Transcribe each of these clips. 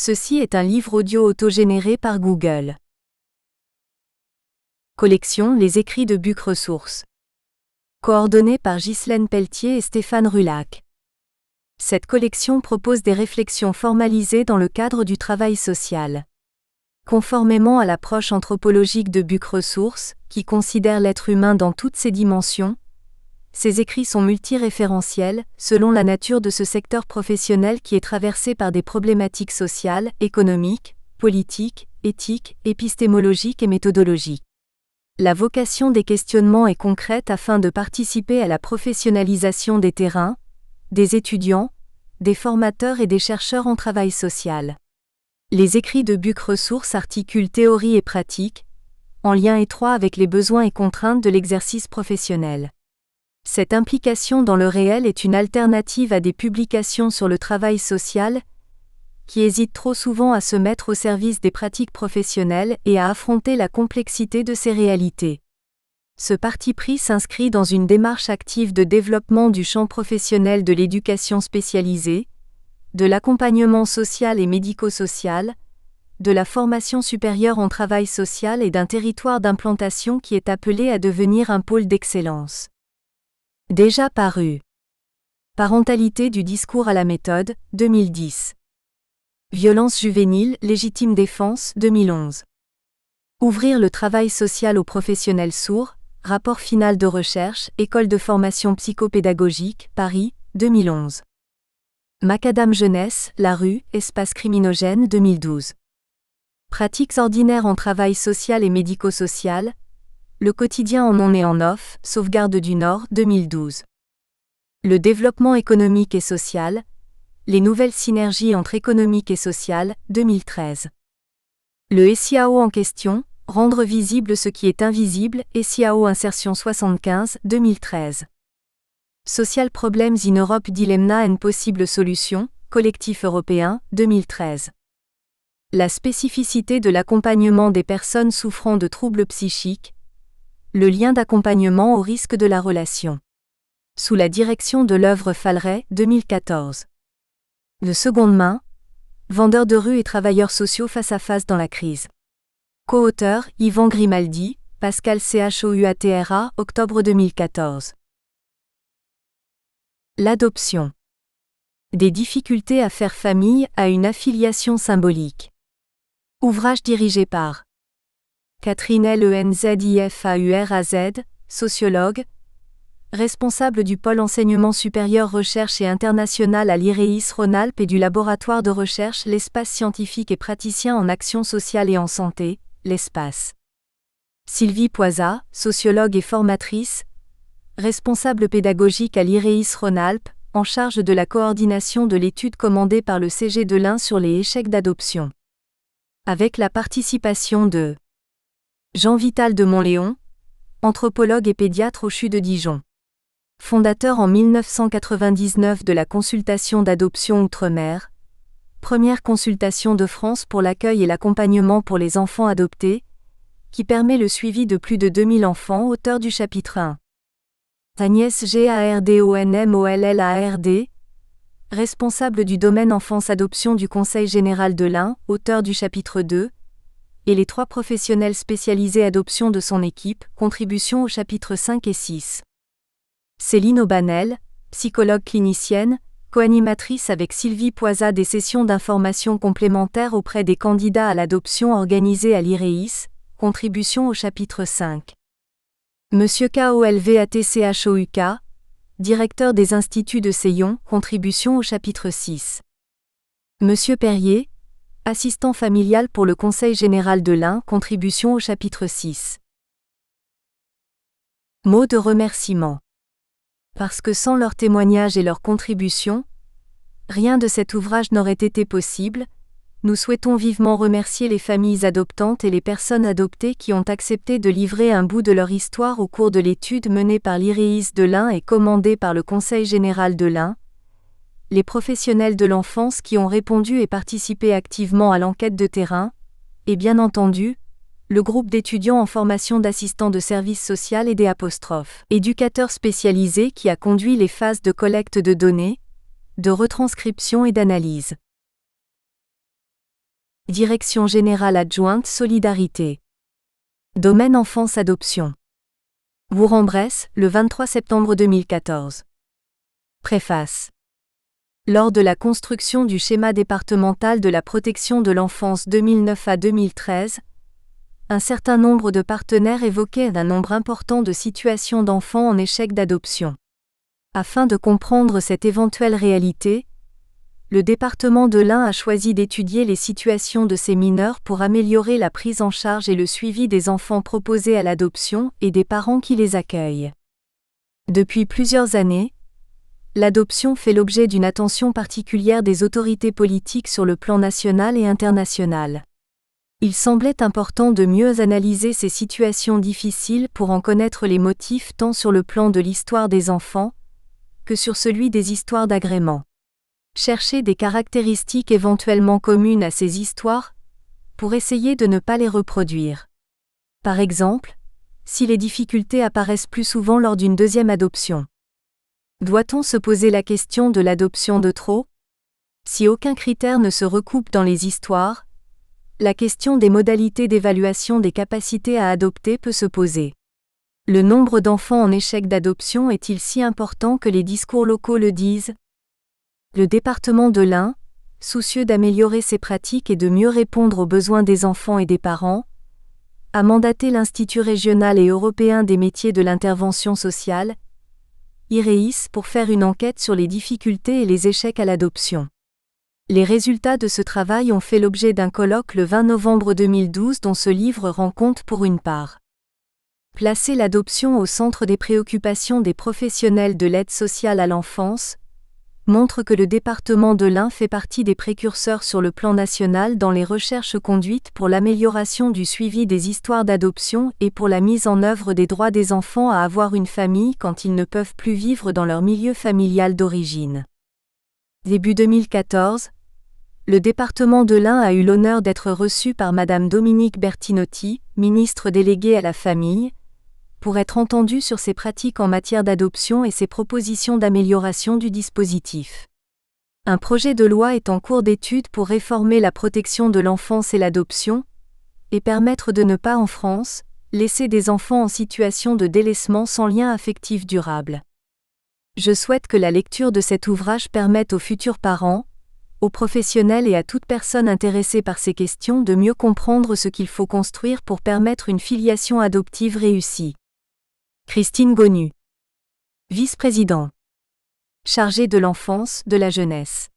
Ceci est un livre audio autogénéré par Google. Collection Les écrits de Buc Ressources. Coordonné par Ghislaine Pelletier et Stéphane Rulac. Cette collection propose des réflexions formalisées dans le cadre du travail social. Conformément à l'approche anthropologique de Buc Ressources, qui considère l'être humain dans toutes ses dimensions, ces écrits sont multiréférentiels, selon la nature de ce secteur professionnel qui est traversé par des problématiques sociales, économiques, politiques, éthiques, épistémologiques et méthodologiques. La vocation des questionnements est concrète afin de participer à la professionnalisation des terrains, des étudiants, des formateurs et des chercheurs en travail social. Les écrits de Buc Ressources articulent théorie et pratique, en lien étroit avec les besoins et contraintes de l'exercice professionnel. Cette implication dans le réel est une alternative à des publications sur le travail social, qui hésitent trop souvent à se mettre au service des pratiques professionnelles et à affronter la complexité de ces réalités. Ce parti pris s'inscrit dans une démarche active de développement du champ professionnel de l'éducation spécialisée, de l'accompagnement social et médico-social, de la formation supérieure en travail social et d'un territoire d'implantation qui est appelé à devenir un pôle d'excellence. Déjà paru. Parentalité du discours à la méthode, 2010. Violence juvénile, légitime défense, 2011. Ouvrir le travail social aux professionnels sourds, rapport final de recherche, École de formation psychopédagogique, Paris, 2011. Macadam Jeunesse, La rue, espace criminogène, 2012. Pratiques ordinaires en travail social et médico-social, Le quotidien en on et en off, Sauvegarde du Nord, 2012. Le développement économique et social, Les nouvelles synergies entre économique et social, 2013. Le SIAO en question, Rendre visible ce qui est invisible, SIAO Insertion 75, 2013. Social Problems in Europe Dilemma and Possible Solutions, Collectif européen, 2013. La spécificité de l'accompagnement des personnes souffrant de troubles psychiques, le lien d'accompagnement au risque de la relation. Sous la direction de l'œuvre Falleret, 2014. De seconde main, vendeurs de rue et travailleurs sociaux face à face dans la crise. Co-auteur, Yvan Grimaldi, Pascal Chouatra, octobre 2014. L'adoption. Des difficultés à faire famille à une affiliation symbolique. Ouvrage dirigé par Catherine LenzifaUraz, sociologue, responsable du pôle enseignement supérieur recherche et international à l'IREIS Rhône-Alpes et du laboratoire de recherche L'Espace scientifique et praticien en action sociale et en santé, l'Espace. Sylvie Poisat, sociologue et formatrice, responsable pédagogique à l'IREIS Rhône-Alpes, en charge de la coordination de l'étude commandée par le CG de l'Ain sur les échecs d'adoption. Avec la participation de Jean-Vital de Montléon, anthropologue et pédiatre au CHU de Dijon. Fondateur en 1999 de la consultation d'adoption Outre-mer, première consultation de France pour l'accueil et l'accompagnement pour les enfants adoptés, qui permet le suivi de plus de 2000 enfants, auteur du chapitre 1. Agnès Gardonmonmollard, responsable du domaine enfance-adoption du Conseil général de l'Ain, auteur du chapitre 2, et les 3 professionnels spécialisés adoption de son équipe, contribution aux chapitres 5 et 6. Céline Aubanel, psychologue clinicienne, co-animatrice avec Sylvie Poisat des sessions d'information complémentaires auprès des candidats à l'adoption organisées à l'IREIS, contribution au chapitre 5. Monsieur KOLVATCHOUK, directeur des instituts de Seyon, contribution au chapitre 6. Monsieur Perrier, assistant familial pour le Conseil général de l'Ain, contribution au chapitre 6. Mots de remerciement. Parce que sans leur témoignage et leur contribution, rien de cet ouvrage n'aurait été possible, nous souhaitons vivement remercier les familles adoptantes et les personnes adoptées qui ont accepté de livrer un bout de leur histoire au cours de l'étude menée par l'IREIS de l'Ain et commandée par le Conseil général de l'Ain, les professionnels de l'enfance qui ont répondu et participé activement à l'enquête de terrain, et bien entendu, le groupe d'étudiants en formation d'assistants de services social et des éducateurs spécialisés qui a conduit les phases de collecte de données, de retranscription et d'analyse. Direction générale adjointe Solidarité. Domaine Enfance Adoption. Bourg-en-Bresse, le 23 septembre 2014. Préface. Lors de la construction du schéma départemental de la protection de l'enfance 2009 à 2013, un certain nombre de partenaires évoquaient un nombre important de situations d'enfants en échec d'adoption. Afin de comprendre cette éventuelle réalité, le département de l'Ain a choisi d'étudier les situations de ces mineurs pour améliorer la prise en charge et le suivi des enfants proposés à l'adoption et des parents qui les accueillent. Depuis plusieurs années, l'adoption fait l'objet d'une attention particulière des autorités politiques sur le plan national et international. Il semblait important de mieux analyser ces situations difficiles pour en connaître les motifs tant sur le plan de l'histoire des enfants que sur celui des histoires d'agrément. Chercher des caractéristiques éventuellement communes à ces histoires, pour essayer de ne pas les reproduire. Par exemple, si les difficultés apparaissent plus souvent lors d'une deuxième adoption. Doit-on se poser la question de l'adoption de trop ? Si aucun critère ne se recoupe dans les histoires, la question des modalités d'évaluation des capacités à adopter peut se poser. Le nombre d'enfants en échec d'adoption est-il si important que les discours locaux le disent ? Le département de l'Ain, soucieux d'améliorer ses pratiques et de mieux répondre aux besoins des enfants et des parents, a mandaté l'Institut régional et européen des métiers de l'intervention sociale, IREIS, pour faire une enquête sur les difficultés et les échecs à l'adoption. Les résultats de ce travail ont fait l'objet d'un colloque le 20 novembre 2012 dont ce livre rend compte pour une part. Placer l'adoption au centre des préoccupations des professionnels de l'aide sociale à l'enfance montre que le département de l'Ain fait partie des précurseurs sur le plan national dans les recherches conduites pour l'amélioration du suivi des histoires d'adoption et pour la mise en œuvre des droits des enfants à avoir une famille quand ils ne peuvent plus vivre dans leur milieu familial d'origine. Début 2014, le département de l'Ain a eu l'honneur d'être reçu par Madame Dominique Bertinotti, ministre déléguée à la Famille, pour être entendu sur ses pratiques en matière d'adoption et ses propositions d'amélioration du dispositif. Un projet de loi est en cours d'étude pour réformer la protection de l'enfance et l'adoption, et permettre de ne pas en France, laisser des enfants en situation de délaissement sans lien affectif durable. Je souhaite que la lecture de cet ouvrage permette aux futurs parents, aux professionnels et à toute personne intéressée par ces questions de mieux comprendre ce qu'il faut construire pour permettre une filiation adoptive réussie. Christine Gonu. Vice-président. Chargée de l'enfance, de la jeunesse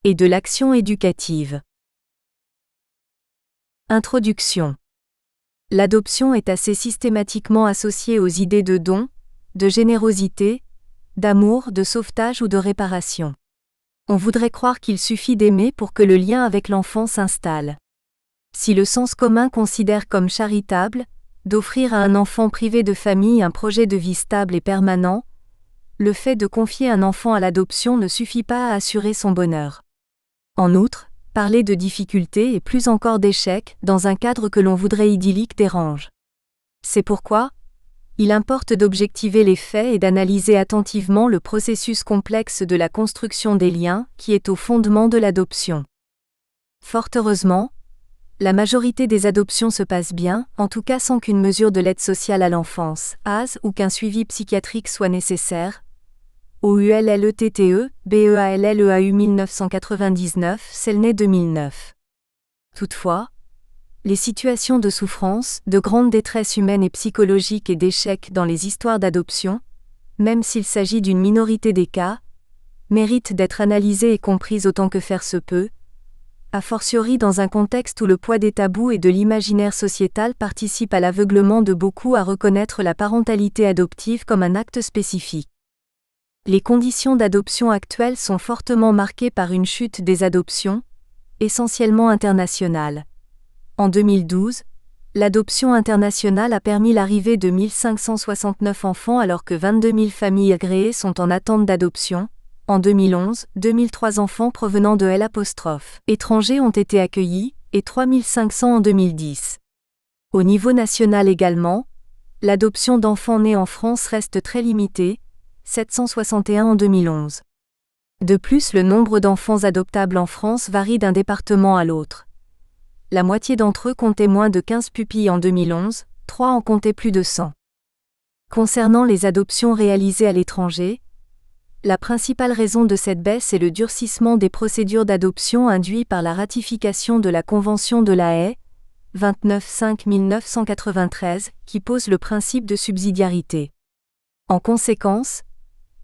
et de l'action éducative. Introduction. L'adoption est assez systématiquement associée aux idées de don, de générosité, d'amour, de sauvetage ou de réparation. On voudrait croire qu'il suffit d'aimer pour que le lien avec l'enfant s'installe. Si le sens commun considère comme charitable d'offrir à un enfant privé de famille un projet de vie stable et permanent, le fait de confier un enfant à l'adoption ne suffit pas à assurer son bonheur. En outre, parler de difficultés et plus encore d'échecs dans un cadre que l'on voudrait idyllique dérange. C'est pourquoi il importe d'objectiver les faits et d'analyser attentivement le processus complexe de la construction des liens qui est au fondement de l'adoption. Fort heureusement, la majorité des adoptions se passent bien, en tout cas sans qu'une mesure de l'aide sociale à l'enfance, ASE, ou qu'un suivi psychiatrique soit nécessaire. OULLETTE, BEALLEAU 1999, Celnay 2009. Toutefois, les situations de souffrance, de grande détresse humaine et psychologique et d'échec dans les histoires d'adoption, même s'il s'agit d'une minorité des cas, méritent d'être analysées et comprises autant que faire se peut, a fortiori dans un contexte où le poids des tabous et de l'imaginaire sociétal participe à l'aveuglement de beaucoup à reconnaître la parentalité adoptive comme un acte spécifique. Les conditions d'adoption actuelles sont fortement marquées par une chute des adoptions, essentiellement internationales. En 2012, l'adoption internationale a permis l'arrivée de 1569 enfants alors que 22 000 familles agréées sont en attente d'adoption. En 2011, 2003 enfants provenant de L' étrangers ont été accueillis, et 3500 en 2010. Au niveau national également, l'adoption d'enfants nés en France reste très limitée, 761 en 2011. De plus, le nombre d'enfants adoptables en France varie d'un département à l'autre. la moitié d'entre eux comptaient moins de 15 pupilles en 2011, 3 en comptaient plus de 100. Concernant les adoptions réalisées à l'étranger, la principale raison de cette baisse est le durcissement des procédures d'adoption induit par la ratification de la Convention de La Haye, 29/5/1993, qui pose le principe de subsidiarité. En conséquence,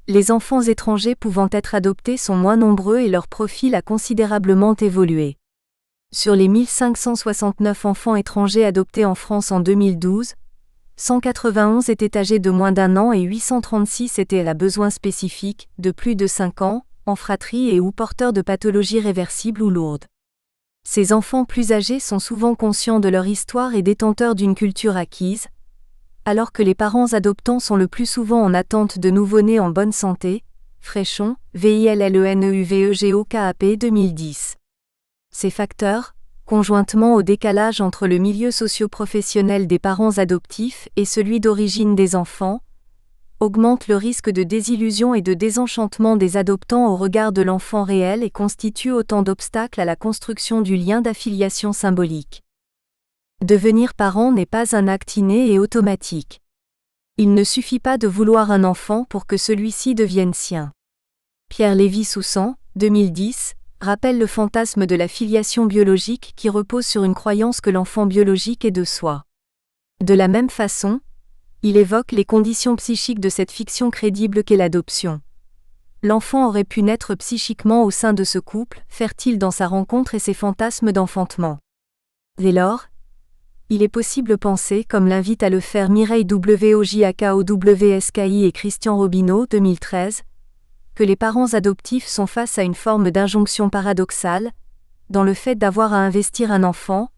les enfants étrangers pouvant être adoptés sont moins nombreux et leur profil a considérablement évolué. Sur les 1569 enfants étrangers adoptés en France en 2012, 191 étaient âgés de moins d'1 an et 836 étaient à besoins spécifiques, de plus de 5 ans, en fratrie et ou porteurs de pathologies réversibles ou lourdes. Ces enfants plus âgés sont souvent conscients de leur histoire et détenteurs d'une culture acquise, alors que les parents adoptants sont le plus souvent en attente de nouveau-nés en bonne santé. Fréchon, VILLENEUVEGOKAP 2010. Ces facteurs, conjointement au décalage entre le milieu socio-professionnel des parents adoptifs et celui d'origine des enfants, augmentent le risque de désillusion et de désenchantement des adoptants au regard de l'enfant réel et constituent autant d'obstacles à la construction du lien d'affiliation symbolique. Devenir parent n'est pas un acte inné et automatique. Il ne suffit pas de vouloir un enfant pour que celui-ci devienne sien. Pierre Lévy-Soussan, 2010, rappelle le fantasme de la filiation biologique qui repose sur une croyance que l'enfant biologique est de soi. De la même façon, il évoque les conditions psychiques de cette fiction crédible qu'est l'adoption. L'enfant aurait pu naître psychiquement au sein de ce couple, fertile dans sa rencontre et ses fantasmes d'enfantement. Dès lors, il est possible de penser, comme l'invite à le faire Mireille Wojciechowski et Christian Robineau 2013, que les parents adoptifs sont face à une forme d'injonction paradoxale, dans le fait d'avoir à investir un enfant,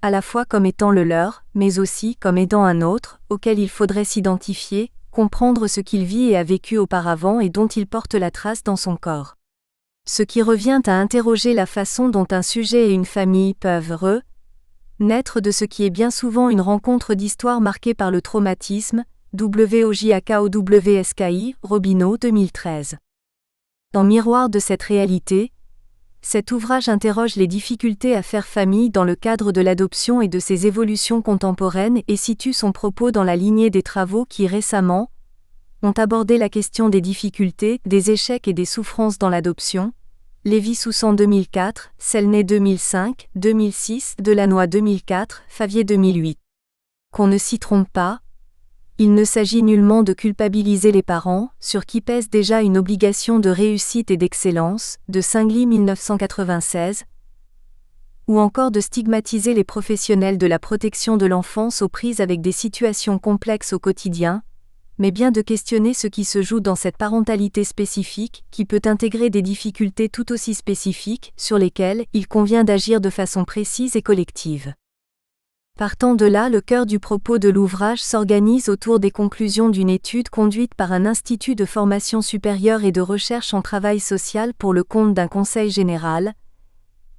à la fois comme étant le leur, mais aussi comme aidant un autre, auquel il faudrait s'identifier, comprendre ce qu'il vit et a vécu auparavant et dont il porte la trace dans son corps. Ce qui revient à interroger la façon dont un sujet et une famille peuvent naître de ce qui est bien souvent une rencontre d'histoire marquée par le traumatisme. Wojciechowski, Robineau 2013. En miroir de cette réalité, cet ouvrage interroge les difficultés à faire famille dans le cadre de l'adoption et de ses évolutions contemporaines et situe son propos dans la lignée des travaux qui récemment ont abordé la question des difficultés, des échecs et des souffrances dans l'adoption. Lévy-Soussan 2004, Selnay 2005, 2006, Delannoy 2004, Favier 2008. Qu'on ne s'y trompe pas, il ne s'agit nullement de culpabiliser les parents, sur qui pèse déjà une obligation de réussite et d'excellence, de Singly 1996, ou encore de stigmatiser les professionnels de la protection de l'enfance aux prises avec des situations complexes au quotidien, mais bien de questionner ce qui se joue dans cette parentalité spécifique, qui peut intégrer des difficultés tout aussi spécifiques, sur lesquelles il convient d'agir de façon précise et collective. Partant de là, le cœur du propos de l'ouvrage s'organise autour des conclusions d'une étude conduite par un institut de formation supérieure et de recherche en travail social pour le compte d'un conseil général,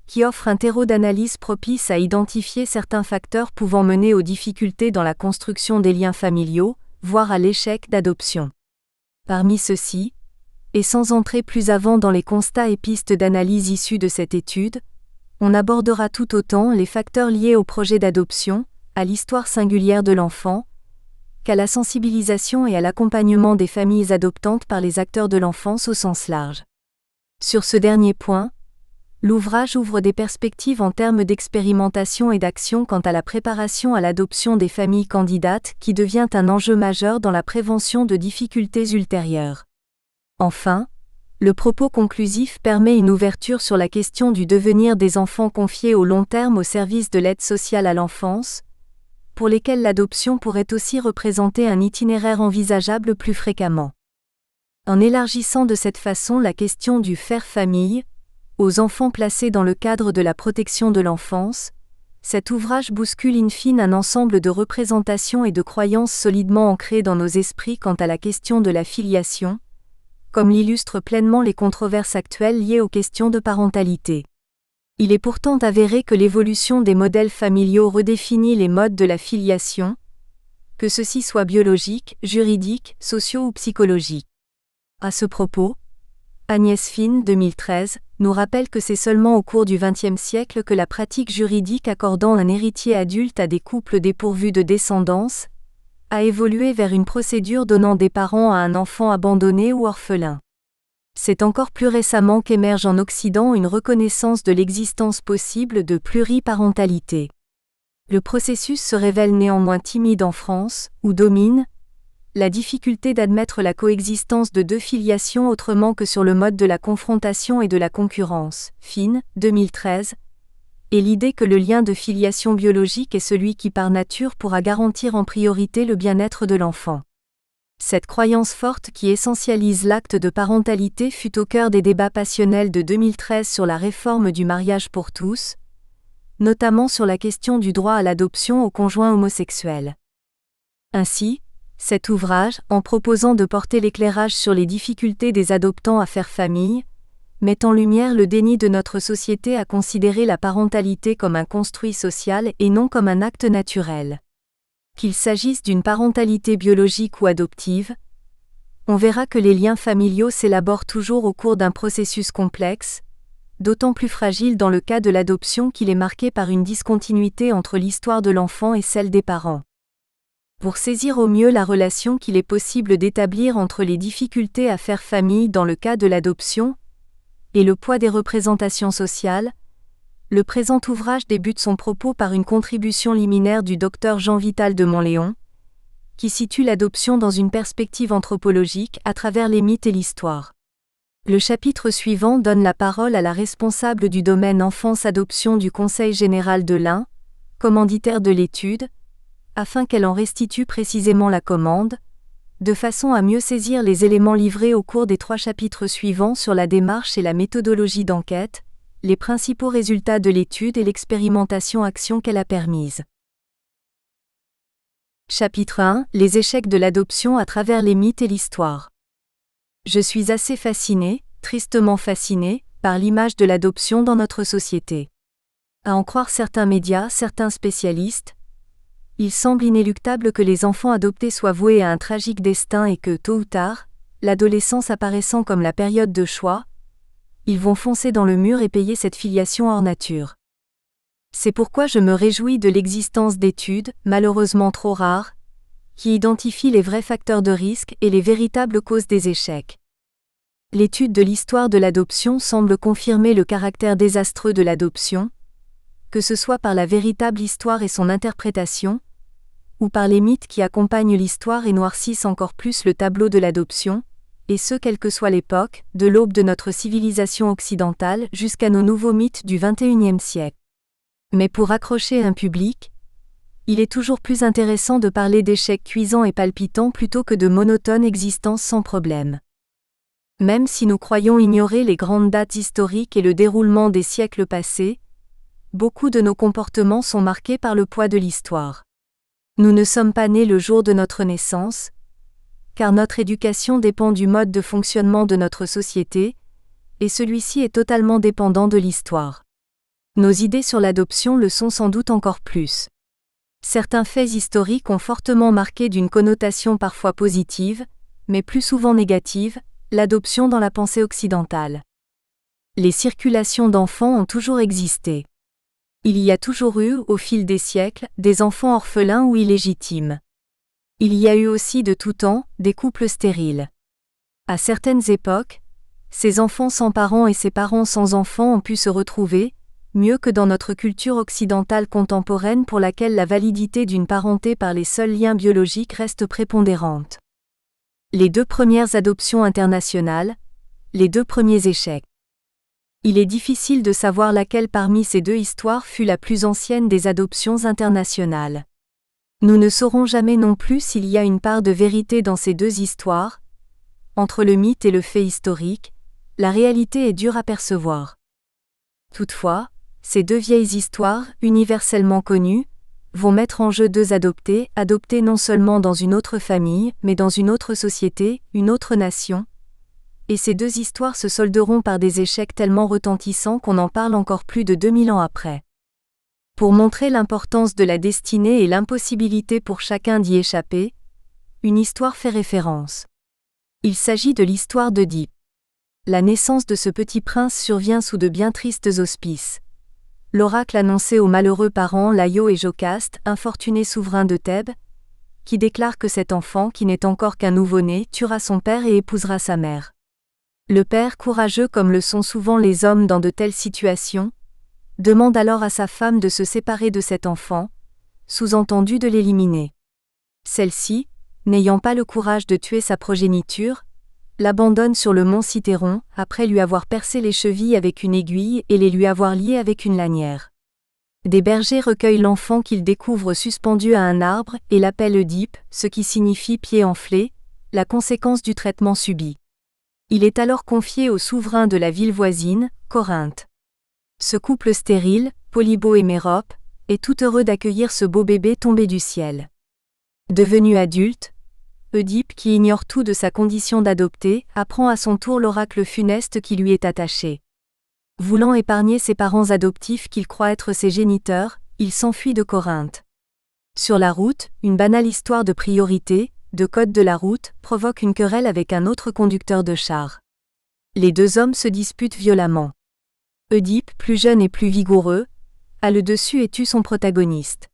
qui offre un terreau d'analyse propice à identifier certains facteurs pouvant mener aux difficultés dans la construction des liens familiaux, voire à l'échec d'adoption. Parmi ceux-ci, et sans entrer plus avant dans les constats et pistes d'analyse issus de cette étude, on abordera tout autant les facteurs liés au projet d'adoption, à l'histoire singulière de l'enfant, qu'à la sensibilisation et à l'accompagnement des familles adoptantes par les acteurs de l'enfance au sens large. Sur ce dernier point, l'ouvrage ouvre des perspectives en termes d'expérimentation et d'action quant à la préparation à l'adoption des familles candidates qui devient un enjeu majeur dans la prévention de difficultés ultérieures. Enfin, le propos conclusif permet une ouverture sur la question du devenir des enfants confiés au long terme au service de l'aide sociale à l'enfance, pour lesquels l'adoption pourrait aussi représenter un itinéraire envisageable plus fréquemment. En élargissant de cette façon la question du faire famille aux enfants placés dans le cadre de la protection de l'enfance, cet ouvrage bouscule in fine un ensemble de représentations et de croyances solidement ancrées dans nos esprits quant à la question de la filiation, comme l'illustrent pleinement les controverses actuelles liées aux questions de parentalité. Il est pourtant avéré que l'évolution des modèles familiaux redéfinit les modes de la filiation, que ceux-ci soient biologiques, juridiques, sociaux ou psychologiques. À ce propos, Agnès Finn, 2013, nous rappelle que c'est seulement au cours du XXe siècle que la pratique juridique accordant un héritier adulte à des couples dépourvus de descendance a évolué vers une procédure donnant des parents à un enfant abandonné ou orphelin. C'est encore plus récemment qu'émerge en Occident une reconnaissance de l'existence possible de pluriparentalité. Le processus se révèle néanmoins timide en France, où domine la difficulté d'admettre la coexistence de deux filiations autrement que sur le mode de la confrontation et de la concurrence. Finn, 2013, et l'idée que le lien de filiation biologique est celui qui par nature pourra garantir en priorité le bien-être de l'enfant. Cette croyance forte qui essentialise l'acte de parentalité fut au cœur des débats passionnels de 2013 sur la réforme du mariage pour tous, notamment sur la question du droit à l'adoption aux conjoints homosexuels. Ainsi, cet ouvrage, en proposant de porter l'éclairage sur les difficultés des adoptants à faire famille, met en lumière le déni de notre société à considérer la parentalité comme un construit social et non comme un acte naturel. Qu'il s'agisse d'une parentalité biologique ou adoptive, on verra que les liens familiaux s'élaborent toujours au cours d'un processus complexe, d'autant plus fragile dans le cas de l'adoption qu'il est marqué par une discontinuité entre l'histoire de l'enfant et celle des parents. Pour saisir au mieux la relation qu'il est possible d'établir entre les difficultés à faire famille dans le cas de l'adoption et le poids des représentations sociales, le présent ouvrage débute son propos par une contribution liminaire du docteur Jean Vital de Montléon, qui situe l'adoption dans une perspective anthropologique à travers les mythes et l'histoire. Le chapitre suivant donne la parole à la responsable du domaine enfance-adoption du Conseil général de l'Ain, commanditaire de l'étude, afin qu'elle en restitue précisément la commande, de façon à mieux saisir les éléments livrés au cours des 3 chapitres suivants sur la démarche et la méthodologie d'enquête, les principaux résultats de l'étude et l'expérimentation-action qu'elle a permise. Chapitre 1 – Les échecs de l'adoption à travers les mythes et l'histoire. Je suis assez fasciné, tristement fasciné, par l'image de l'adoption dans notre société. À en croire certains médias, certains spécialistes, il semble inéluctable que les enfants adoptés soient voués à un tragique destin et que, tôt ou tard, l'adolescence apparaissant comme la période de choix, ils vont foncer dans le mur et payer cette filiation hors nature. C'est pourquoi je me réjouis de l'existence d'études, malheureusement trop rares, qui identifient les vrais facteurs de risque et les véritables causes des échecs. L'étude de l'histoire de l'adoption semble confirmer le caractère désastreux de l'adoption, que ce soit par la véritable histoire et son interprétation, ou par les mythes qui accompagnent l'histoire et noircissent encore plus le tableau de l'adoption, et ce quelle que soit l'époque, de l'aube de notre civilisation occidentale jusqu'à nos nouveaux mythes du XXIe siècle. Mais pour accrocher un public, il est toujours plus intéressant de parler d'échecs cuisants et palpitants plutôt que de monotones existences sans problème. Même si nous croyons ignorer les grandes dates historiques et le déroulement des siècles passés, beaucoup de nos comportements sont marqués par le poids de l'histoire. Nous ne sommes pas nés le jour de notre naissance, car notre éducation dépend du mode de fonctionnement de notre société, et celui-ci est totalement dépendant de l'histoire. Nos idées sur l'adoption le sont sans doute encore plus. Certains faits historiques ont fortement marqué d'une connotation parfois positive, mais plus souvent négative, l'adoption dans la pensée occidentale. Les circulations d'enfants ont toujours existé. Il y a toujours eu, au fil des siècles, des enfants orphelins ou illégitimes. Il y a eu aussi de tout temps, des couples stériles. À certaines époques, ces enfants sans parents et ces parents sans enfants ont pu se retrouver, mieux que dans notre culture occidentale contemporaine pour laquelle la validité d'une parenté par les seuls liens biologiques reste prépondérante. Les 2 premières adoptions internationales, les 2 premiers échecs. Il est difficile de savoir laquelle parmi ces 2 histoires fut la plus ancienne des adoptions internationales. Nous ne saurons jamais non plus s'il y a une part de vérité dans ces 2 histoires. Entre le mythe et le fait historique, la réalité est dure à percevoir. Toutefois, ces 2 vieilles histoires, universellement connues, vont mettre en jeu 2 adoptés non seulement dans une autre famille, mais dans une autre société, une autre nation. Et ces 2 histoires se solderont par des échecs tellement retentissants qu'on en parle encore plus de 2000 ans après. Pour montrer l'importance de la destinée et l'impossibilité pour chacun d'y échapper, une histoire fait référence. Il s'agit de l'histoire d'Œdipe. La naissance de ce petit prince survient sous de bien tristes auspices. L'oracle annonçait aux malheureux parents Laïo et Jocaste, infortunés souverains de Thèbes, qui déclarent que cet enfant, qui n'est encore qu'un nouveau-né, tuera son père et épousera sa mère. Le père, courageux comme le sont souvent les hommes dans de telles situations, demande alors à sa femme de se séparer de cet enfant, sous-entendu de l'éliminer. Celle-ci, n'ayant pas le courage de tuer sa progéniture, l'abandonne sur le mont Cithéron, après lui avoir percé les chevilles avec une aiguille et les lui avoir liées avec une lanière. Des bergers recueillent l'enfant qu'ils découvrent suspendu à un arbre et l'appellent Oedipe, ce qui signifie pied enflé, la conséquence du traitement subi. Il est alors confié au souverain de la ville voisine, Corinthe. Ce couple stérile, Polybo et Mérope, est tout heureux d'accueillir ce beau bébé tombé du ciel. Devenu adulte, Oedipe, qui ignore tout de sa condition d'adopté, apprend à son tour l'oracle funeste qui lui est attaché. Voulant épargner ses parents adoptifs qu'il croit être ses géniteurs, il s'enfuit de Corinthe. Sur la route, une banale histoire de priorité, de code de la route, provoque une querelle avec un autre conducteur de char. Les deux hommes se disputent violemment. Oedipe, plus jeune et plus vigoureux, a le dessus et tue son protagoniste.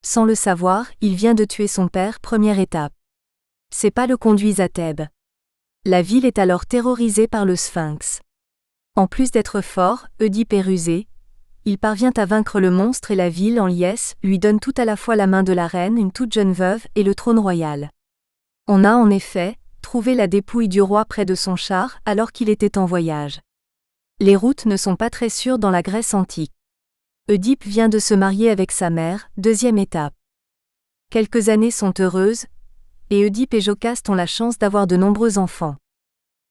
Sans le savoir, il vient de tuer son père, première étape. Ses pas le conduisent à Thèbes. La ville est alors terrorisée par le Sphinx. En plus d'être fort, Oedipe est rusé. Il parvient à vaincre le monstre et la ville en liesse lui donne tout à la fois la main de la reine, une toute jeune veuve, et le trône royal. On a en effet trouvé la dépouille du roi près de son char alors qu'il était en voyage. Les routes ne sont pas très sûres dans la Grèce antique. Oedipe vient de se marier avec sa mère, deuxième étape. Quelques années sont heureuses, et Oedipe et Jocaste ont la chance d'avoir de nombreux enfants.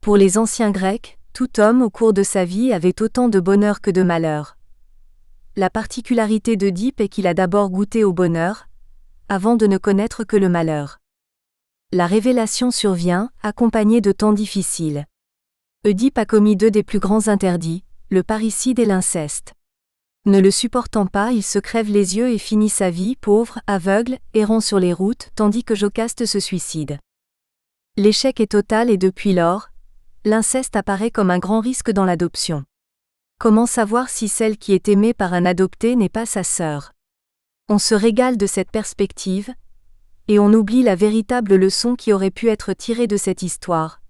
Pour les anciens Grecs, tout homme au cours de sa vie avait autant de bonheur que de malheur. La particularité d'Oedipe est qu'il a d'abord goûté au bonheur, avant de ne connaître que le malheur. La révélation survient, accompagnée de temps difficiles. Oedipe a commis deux des plus grands interdits, le parricide et l'inceste. Ne le supportant pas, il se crève les yeux et finit sa vie pauvre, aveugle, errant sur les routes, tandis que Jocaste se suicide. L'échec est total et depuis lors, l'inceste apparaît comme un grand risque dans l'adoption. Comment savoir si celle qui est aimée par un adopté n'est pas sa sœur? On se régale de cette perspective, et on oublie la véritable leçon qui aurait pu être tirée de cette histoire.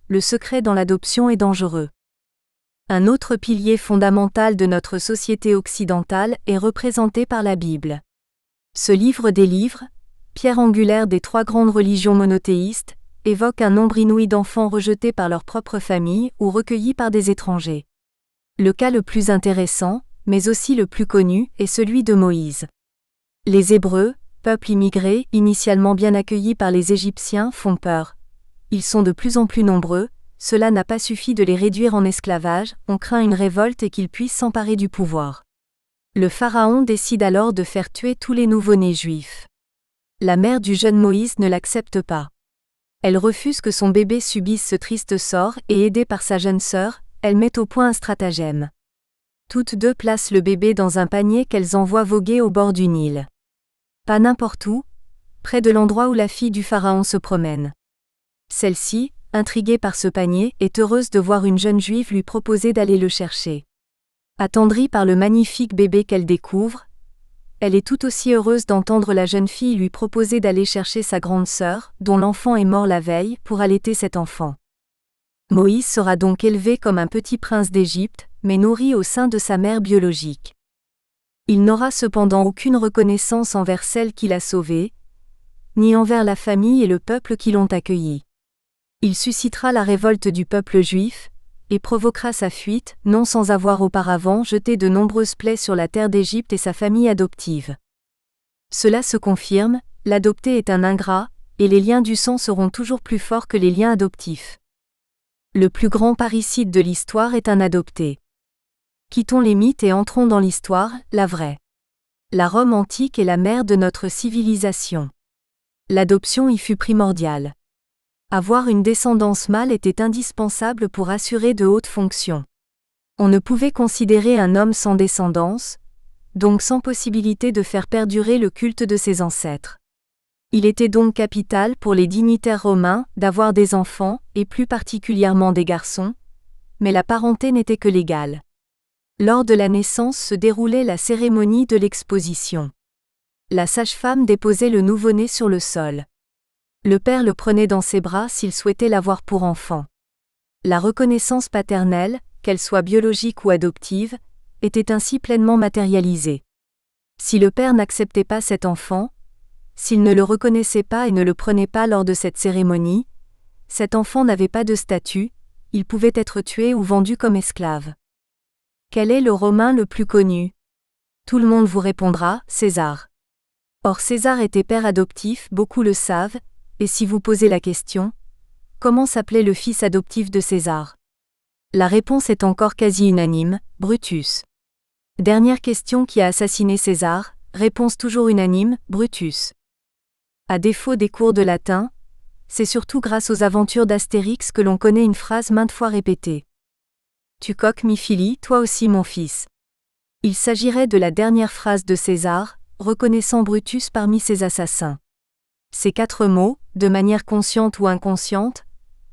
Le secret dans l'adoption est dangereux. Un autre pilier fondamental de notre société occidentale est représenté par la Bible. Ce livre des livres, pierre angulaire des trois grandes religions monothéistes, évoque un nombre inouï d'enfants rejetés par leur propre famille ou recueillis par des étrangers. Le cas le plus intéressant, mais aussi le plus connu, est celui de Moïse. Les Hébreux, peuple immigré, initialement bien accueillis par les Égyptiens, font peur. Ils sont de plus en plus nombreux, cela n'a pas suffi de les réduire en esclavage, on craint une révolte et qu'ils puissent s'emparer du pouvoir. Le pharaon décide alors de faire tuer tous les nouveau-nés juifs. La mère du jeune Moïse ne l'accepte pas. Elle refuse que son bébé subisse ce triste sort et aidée par sa jeune sœur, elle met au point un stratagème. Toutes deux placent le bébé dans un panier qu'elles envoient voguer au bord du Nil. Pas n'importe où, près de l'endroit où la fille du pharaon se promène. Celle-ci, intriguée par ce panier, est heureuse de voir une jeune juive lui proposer d'aller le chercher. Attendrie par le magnifique bébé qu'elle découvre, elle est tout aussi heureuse d'entendre la jeune fille lui proposer d'aller chercher sa grande sœur, dont l'enfant est mort la veille, pour allaiter cet enfant. Moïse sera donc élevé comme un petit prince d'Égypte, mais nourri au sein de sa mère biologique. Il n'aura cependant aucune reconnaissance envers celle qui l'a sauvé, ni envers la famille et le peuple qui l'ont accueilli. Il suscitera la révolte du peuple juif, et provoquera sa fuite, non sans avoir auparavant jeté de nombreuses plaies sur la terre d'Égypte et sa famille adoptive. Cela se confirme, l'adopté est un ingrat, et les liens du sang seront toujours plus forts que les liens adoptifs. Le plus grand parricide de l'histoire est un adopté. Quittons les mythes et entrons dans l'histoire, la vraie. La Rome antique est la mère de notre civilisation. L'adoption y fut primordiale. Avoir une descendance mâle était indispensable pour assurer de hautes fonctions. On ne pouvait considérer un homme sans descendance, donc sans possibilité de faire perdurer le culte de ses ancêtres. Il était donc capital pour les dignitaires romains d'avoir des enfants, et plus particulièrement des garçons, mais la parenté n'était que légale. Lors de la naissance se déroulait la cérémonie de l'exposition. La sage-femme déposait le nouveau-né sur le sol. Le père le prenait dans ses bras s'il souhaitait l'avoir pour enfant. La reconnaissance paternelle, qu'elle soit biologique ou adoptive, était ainsi pleinement matérialisée. Si le père n'acceptait pas cet enfant, s'il ne le reconnaissait pas et ne le prenait pas lors de cette cérémonie, cet enfant n'avait pas de statut, il pouvait être tué ou vendu comme esclave. Quel est le Romain le plus connu? Tout le monde vous répondra, César. Or César était père adoptif, beaucoup le savent, et si vous posez la question, comment s'appelait le fils adoptif de César? La réponse est encore quasi unanime, Brutus. Dernière question: qui a assassiné César? Réponse toujours unanime, Brutus. À défaut des cours de latin, c'est surtout grâce aux aventures d'Astérix que l'on connaît une phrase maintes fois répétée. Tu coques mi fili, toi aussi mon fils. Il s'agirait de la dernière phrase de César, reconnaissant Brutus parmi ses assassins. Ces 4 mots, de manière consciente ou inconsciente,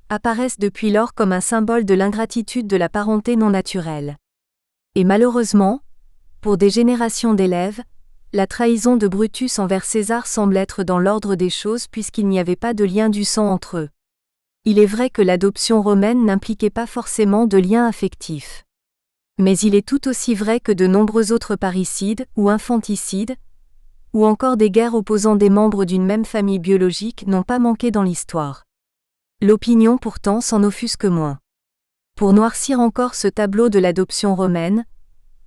apparaissent depuis lors comme un symbole de l'ingratitude de la parenté non naturelle. Et malheureusement, pour des générations d'élèves, la trahison de Brutus envers César semble être dans l'ordre des choses puisqu'il n'y avait pas de lien du sang entre eux. Il est vrai que l'adoption romaine n'impliquait pas forcément de lien affectif. Mais il est tout aussi vrai que de nombreux autres parricides ou infanticides, ou encore des guerres opposant des membres d'une même famille biologique n'ont pas manqué dans l'histoire. L'opinion pourtant s'en offusque moins. Pour noircir encore ce tableau de l'adoption romaine,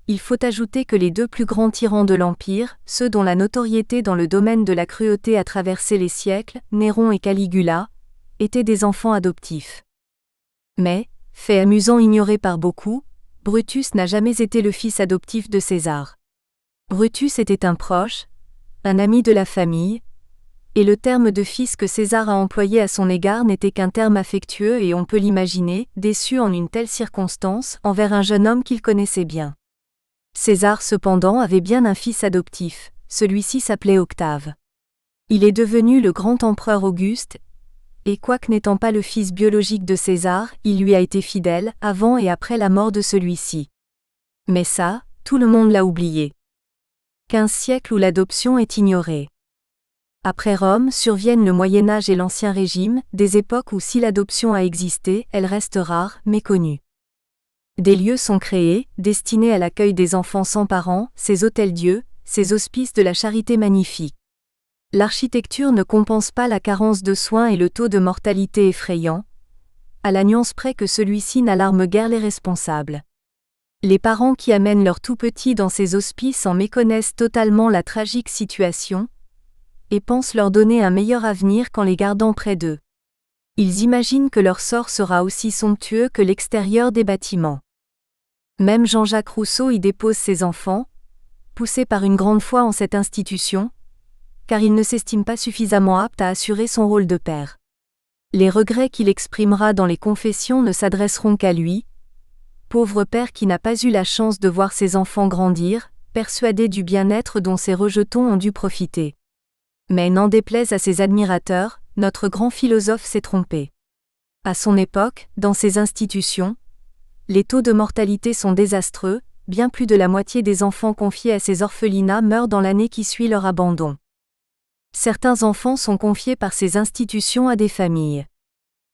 il faut ajouter que les 2 plus grands tyrans de l'Empire, ceux dont la notoriété dans le domaine de la cruauté a traversé les siècles, Néron et Caligula, étaient des enfants adoptifs. Mais, fait amusant ignoré par beaucoup, Brutus n'a jamais été le fils adoptif de César. Brutus était un proche, un ami de la famille, et le terme de fils que César a employé à son égard n'était qu'un terme affectueux et on peut l'imaginer, déçu en une telle circonstance, envers un jeune homme qu'il connaissait bien. César cependant avait bien un fils adoptif, celui-ci s'appelait Octave. Il est devenu le grand empereur Auguste, et quoique n'étant pas le fils biologique de César, il lui a été fidèle, avant et après la mort de celui-ci. Mais ça, tout le monde l'a oublié. 15 siècles où l'adoption est ignorée. Après Rome surviennent le Moyen Âge et l'Ancien Régime, des époques où si l'adoption a existé, elle reste rare, méconnue. Des lieux sont créés, destinés à l'accueil des enfants sans parents, ces hôtels-dieux, ces hospices de la charité magnifiques. L'architecture ne compense pas la carence de soins et le taux de mortalité effrayant, à la nuance près que celui-ci n'alarme guère les responsables. Les parents qui amènent leurs tout-petits dans ces hospices en méconnaissent totalement la tragique situation, et pensent leur donner un meilleur avenir qu'en les gardant près d'eux. Ils imaginent que leur sort sera aussi somptueux que l'extérieur des bâtiments. Même Jean-Jacques Rousseau y dépose ses enfants, poussé par une grande foi en cette institution, car il ne s'estime pas suffisamment apte à assurer son rôle de père. Les regrets qu'il exprimera dans les Confessions ne s'adresseront qu'à lui, pauvre père qui n'a pas eu la chance de voir ses enfants grandir, persuadé du bien-être dont ses rejetons ont dû profiter. Mais n'en déplaise à ses admirateurs, notre grand philosophe s'est trompé. À son époque, dans ces institutions, les taux de mortalité sont désastreux, bien plus de la moitié des enfants confiés à ces orphelinats meurent dans l'année qui suit leur abandon. Certains enfants sont confiés par ces institutions à des familles.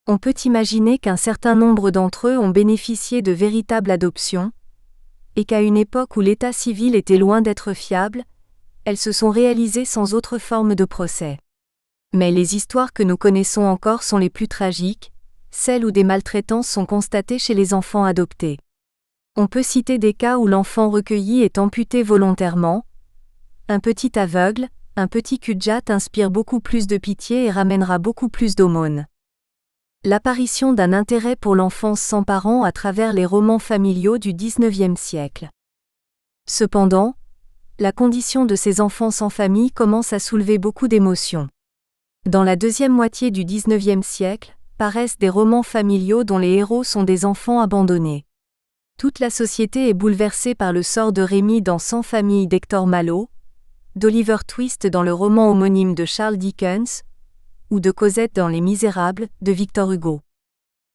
On peut imaginer qu'un certain nombre d'entre eux ont bénéficié de véritables adoptions, et qu'à une époque où l'état civil était loin d'être fiable, elles se sont réalisées sans autre forme de procès. Mais les histoires que nous connaissons encore sont les plus tragiques, celles où des maltraitances sont constatées chez les enfants adoptés. On peut citer des cas où l'enfant recueilli est amputé volontairement. Un petit aveugle, un petit cul-de-jatte inspire beaucoup plus de pitié et ramènera beaucoup plus d'aumônes. L'apparition d'un intérêt pour l'enfance sans parents à travers les romans familiaux du XIXe siècle. Cependant, la condition de ces enfants sans famille commence à soulever beaucoup d'émotions. Dans la deuxième moitié du XIXe siècle, paraissent des romans familiaux dont les héros sont des enfants abandonnés. Toute la société est bouleversée par le sort de Rémi dans Sans famille d'Hector Malot, d'Oliver Twist dans le roman homonyme de Charles Dickens, ou de Cosette dans Les Misérables, de Victor Hugo.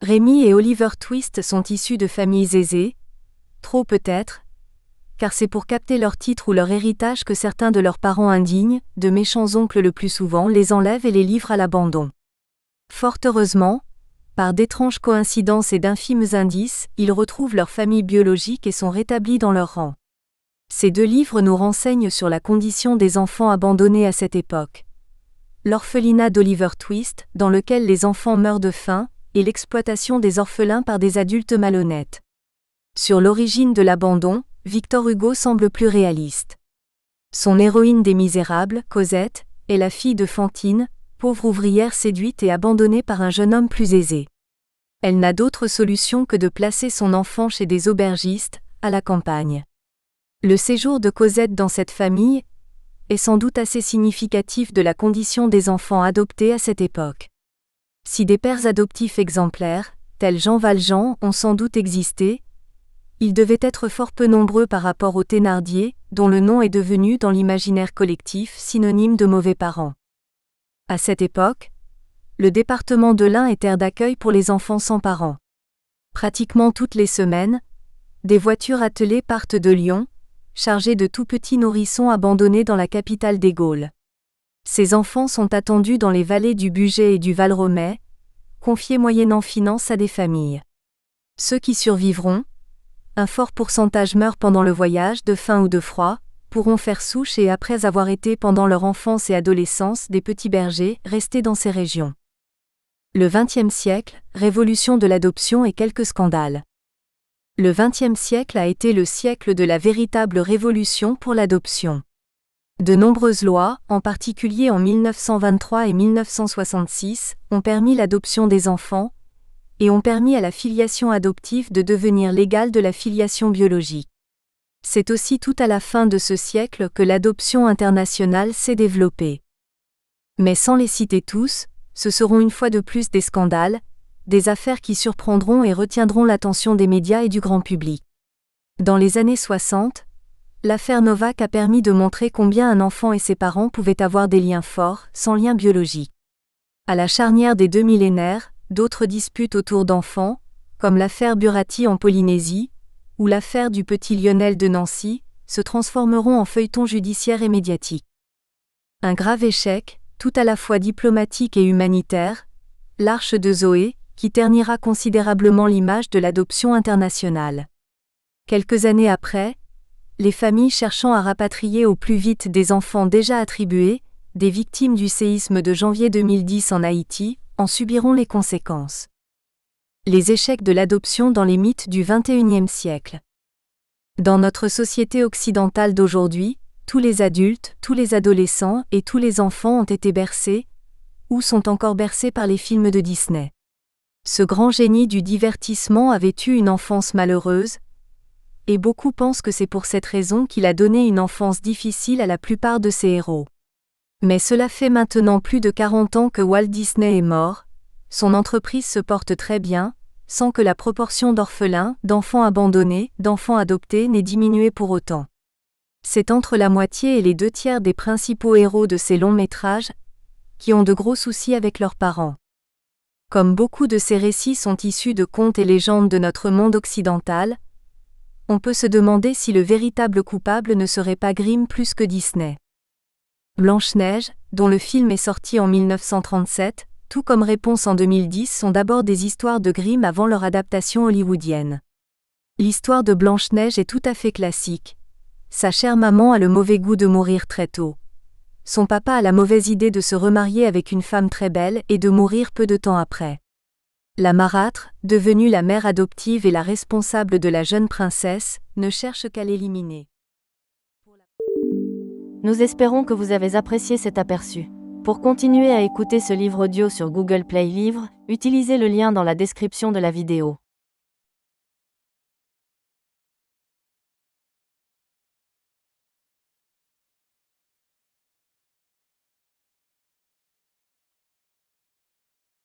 Rémi et Oliver Twist sont issus de familles aisées, trop peut-être, car c'est pour capter leur titre ou leur héritage que certains de leurs parents indignes, de méchants oncles le plus souvent, les enlèvent et les livrent à l'abandon. Fort heureusement, par d'étranges coïncidences et d'infimes indices, ils retrouvent leur famille biologique et sont rétablis dans leur rang. Ces deux livres nous renseignent sur la condition des enfants abandonnés à cette époque. L'orphelinat d'Oliver Twist, dans lequel les enfants meurent de faim, et l'exploitation des orphelins par des adultes malhonnêtes. Sur l'origine de l'abandon, Victor Hugo semble plus réaliste. Son héroïne des Misérables, Cosette, est la fille de Fantine, pauvre ouvrière séduite et abandonnée par un jeune homme plus aisé. Elle n'a d'autre solution que de placer son enfant chez des aubergistes, à la campagne. Le séjour de Cosette dans cette famille est sans doute assez significatif de la condition des enfants adoptés à cette époque. Si des pères adoptifs exemplaires, tels Jean Valjean, ont sans doute existé, ils devaient être fort peu nombreux par rapport aux Thénardier, dont le nom est devenu dans l'imaginaire collectif synonyme de mauvais parents. À cette époque, le département de l'Ain est terre d'accueil pour les enfants sans parents. Pratiquement toutes les semaines, des voitures attelées partent de Lyon, chargées de tout petits nourrissons abandonnés dans la capitale des Gaules. Ces enfants sont attendus dans les vallées du Bugey et du Val-Romey, confiés moyennant finance à des familles. Ceux qui survivront, un fort pourcentage meurt pendant le voyage de faim ou de froid, pourront faire souche et après avoir été pendant leur enfance et adolescence des petits bergers restés dans ces régions. Le XXe siècle, révolution de l'adoption et quelques scandales. Le XXe siècle a été le siècle de la véritable révolution pour l'adoption. De nombreuses lois, en particulier en 1923 et 1966, ont permis l'adoption des enfants, et ont permis à la filiation adoptive de devenir l'égale de la filiation biologique. C'est aussi tout à la fin de ce siècle que l'adoption internationale s'est développée. Mais sans les citer tous, ce seront une fois de plus des scandales, des affaires qui surprendront et retiendront l'attention des médias et du grand public. Dans les années 60, l'affaire Novak a permis de montrer combien un enfant et ses parents pouvaient avoir des liens forts, sans lien biologique. À la charnière des deux millénaires, d'autres disputes autour d'enfants, comme l'affaire Buratti en Polynésie, ou l'affaire du petit Lionel de Nancy, se transformeront en feuilletons judiciaires et médiatiques. Un grave échec, tout à la fois diplomatique et humanitaire, l'Arche de Zoé, qui ternira considérablement l'image de l'adoption internationale. Quelques années après, les familles cherchant à rapatrier au plus vite des enfants déjà attribués, des victimes du séisme de janvier 2010 en Haïti, en subiront les conséquences. Les échecs de l'adoption dans les mythes du XXIe siècle. Dans notre société occidentale d'aujourd'hui, tous les adultes, tous les adolescents et tous les enfants ont été bercés, ou sont encore bercés par les films de Disney. Ce grand génie du divertissement avait eu une enfance malheureuse, et beaucoup pensent que c'est pour cette raison qu'il a donné une enfance difficile à la plupart de ses héros. Mais cela fait maintenant plus de 40 ans que Walt Disney est mort, son entreprise se porte très bien, sans que la proportion d'orphelins, d'enfants abandonnés, d'enfants adoptés n'ait diminué pour autant. C'est entre la moitié et les 2/3 des principaux héros de ces longs métrages qui ont de gros soucis avec leurs parents. Comme beaucoup de ces récits sont issus de contes et légendes de notre monde occidental, on peut se demander si le véritable coupable ne serait pas Grimm plus que Disney. Blanche-Neige, dont le film est sorti en 1937, tout comme Réponse en 2010 sont d'abord des histoires de Grimm avant leur adaptation hollywoodienne. L'histoire de Blanche-Neige est tout à fait classique. Sa chère maman a le mauvais goût de mourir très tôt. Son papa a la mauvaise idée de se remarier avec une femme très belle et de mourir peu de temps après. La marâtre, devenue la mère adoptive et la responsable de la jeune princesse, ne cherche qu'à l'éliminer. Nous espérons que vous avez apprécié cet aperçu. Pour continuer à écouter ce livre audio sur Google Play Livres, utilisez le lien dans la description de la vidéo.